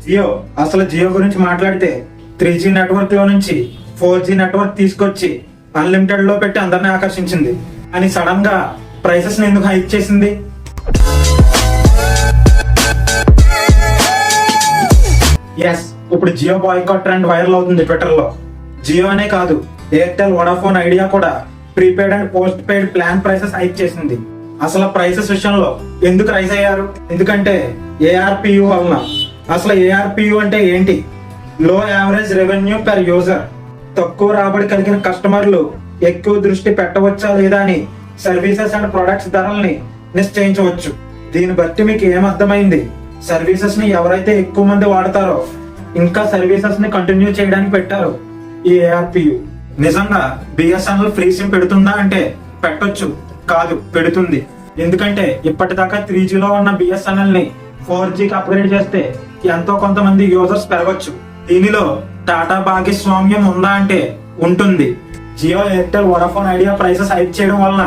జియో అసలు జియో గురించి మాట్లాడితే 3G నెట్వర్క్ లో నుంచి 4G నెట్వర్క్ తీసుకొచ్చి అన్లిమిటెడ్ లో పెట్టి అందరిని ఆకర్షించింది. అని సడన్ గా ప్రైసెస్ ని ఎందుకు హైక్ చేసింది? ఎస్, ఇప్పుడు జియో బాయ్కాట్ ట్రెండ్ వైరల్ అవుతుంది ట్విట్టర్ లో. జియో అనే కాదు, ఎయిర్టెల్, వోడాఫోన్, ఐడియా కూడా prepaid and post paid plan prices hike చేసింది. అసలు ప్రైసెస్ విషయంలో ఎందుకు రైజ్ అయ్యారు? ఎందుకంటే ఏఆర్పియు వలన. అసలు ఏఆర్పియు అంటే ఏంటి? లో యావరేజ్ రెవెన్యూ పెర్ యూజర్. తక్కువ రాబడి కలిగిన కస్టమర్లు ఎక్కువ దృష్టి పెట్టవచ్చా లేదా అని సర్వీసెస్ అండ్ ప్రొడక్ట్స్ ధరల్ని నిశ్చయించవచ్చు. దీన్ని బట్టి మీకు ఏమర్థమైంది? సర్వీసెస్ ని ఎవరైతే ఎక్కువ మంది వాడతారో ఇంకా సర్వీసెస్ ని కంటిన్యూ చేయడానికి పెట్టారు ఈ ఏఆర్పియు. నిజంగా బిఎస్ఎన్ఎల్ ఫ్రీ సిమ్ పెడుతుందా అంటే పెట్టొచ్చు కాదు, పెడుతుంది. ఎందుకంటే ఇప్పటిదాకా 3G లో ఉన్న బిఎస్ఎన్ఎల్ ని 4Gకి అప్గ్రేడ్ చేస్తే ఎంతో కొంతమంది యూజర్స్ పెరగచ్చు. దీనిలో టాటా భాగస్వామ్యం ఉందా అంటే ఉంటుంది. Jio, Airtel, Vodafone, Idea prices hike చేయడం వలన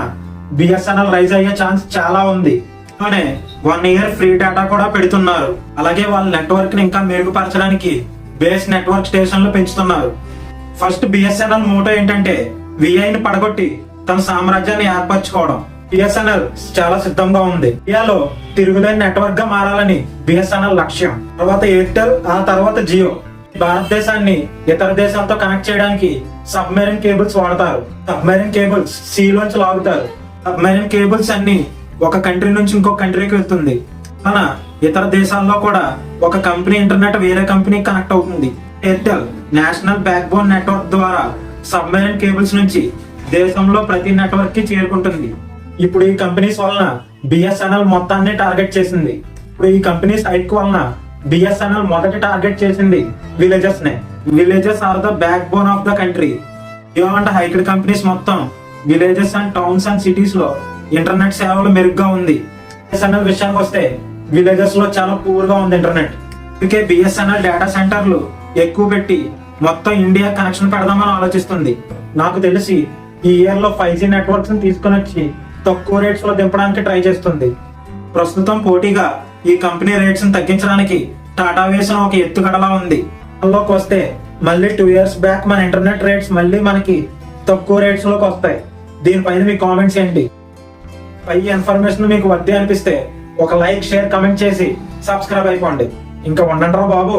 బిఎస్ఎన్ఎల్ రైజ్ అయ్యే ఛాన్స్ చాలా ఉంది. 1 ఇయర్ ఫ్రీ డేటా కూడా పెడుతున్నారు. అలాగే వాళ్ళ నెట్వర్క్ ని ఇంకా మెరుగుపరచడానికి బేస్ నెట్వర్క్ స్టేషన్లు పెంచుతున్నారు. ఫస్ట్ బిఎస్ఎన్ఎల్ మోటో ఏంటంటే విఐని పడగొట్టి తన సామ్రాజ్యాన్ని ఏర్పరచుకోవడం. బిఎస్ఎన్ఎల్ చాలా సిద్ధంగా ఉంది. ఇండియాలో తిరుగులేని నెట్వర్క్ గా మారాలని బిఎస్ఎన్ఎల్ లక్ష్యం. తర్వాత ఎయిర్టెల్, ఆ తర్వాత జియో. భారతదేశాన్ని ఇతర దేశాలతో కనెక్ట్ చేయడానికి సబ్మెరీన్ కేబుల్స్ వాడతారు. సబ్మెరీన్ కేబుల్స్ సీలోంచి లాగుతారు. సబ్మెరీన్ కేబుల్స్ అన్ని ఒక కంట్రీ నుంచి ఇంకో కంట్రీకి వెళ్తుంది. మన ఇతర దేశాల్లో కూడా ఒక కంపెనీ ఇంటర్నెట్ వేరే కంపెనీకి కనెక్ట్ అవుతుంది. Airtel national back bone network ద్వారా సబ్మెరీన్ కేబుల్స్ నుంచి దేశంలో ప్రతి నెట్వర్క్ కి చేరుకుంటుంది. ఇప్పుడు ఈ కంపెనీస్ వలన బిఎస్ఎన్ఎల్ మొత్తాన్ని టార్గెట్ చేసింది. ఇప్పుడు ఈ కంపెనీస్ హైక్ వలన బిఎస్ఎన్ఎల్ మొదటి టార్గెట్ చేసింది విలేజెస్ నే. Villages are the backbone of the country. Jio and hiked companies మొత్తం villages and towns and cities లో ఇంటర్నెట్ సేవలు మెరుగ్గా ఉంది. బిఎస్ఎన్ఎల్ విషయానికి వస్తే విలేజెస్ లో చాలా పూర్ గా ఉంది ఇంటర్నెట్. అందుకే బిఎస్ఎన్ఎల్ డేటా సెంటర్లు ఎక్కువ పెట్టి మొత్తం ఇండియా కనెక్షన్ పెడదామని ఆలోచిస్తుంది. నాకు తెలిసి ఈ ఇయర్ లో 5G నెట్వర్క్స్ ని తీసుకుని వచ్చి తక్కువ రేట్స్ లో దింపడానికి ట్రై చేస్తుంది. ప్రస్తుతం పోటీగా ఈ కంపెనీ రేట్స్ ని తగ్గించడానికి టాటా వేసిన ఒక ఎత్తుగడలా ఉంది. అందులోకి వస్తే మళ్ళీ 2 ఇయర్స్ బ్యాక్ మన ఇంటర్నెట్ రేట్స్ మళ్ళీ మనకి తక్కువ రేట్స్ లోకి వస్తాయి. దీనిపైన మీ కామెంట్స్ ఏంటి? పై ఇన్ఫర్మేషన్ మీకు వద్దే అనిపిస్తే ఒక లైక్, షేర్, కమెంట్ చేసి సబ్స్క్రైబ్ అయిపోండి. ఇంకా ఉండండి రా బాబు.